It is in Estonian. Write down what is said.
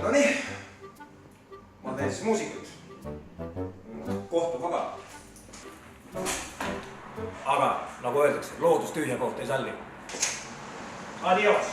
Nonii, ma teen siis muusikut. Kohtu vaba. Aga nagu öeldakse, loodus tühja kohta ei salli. Adios!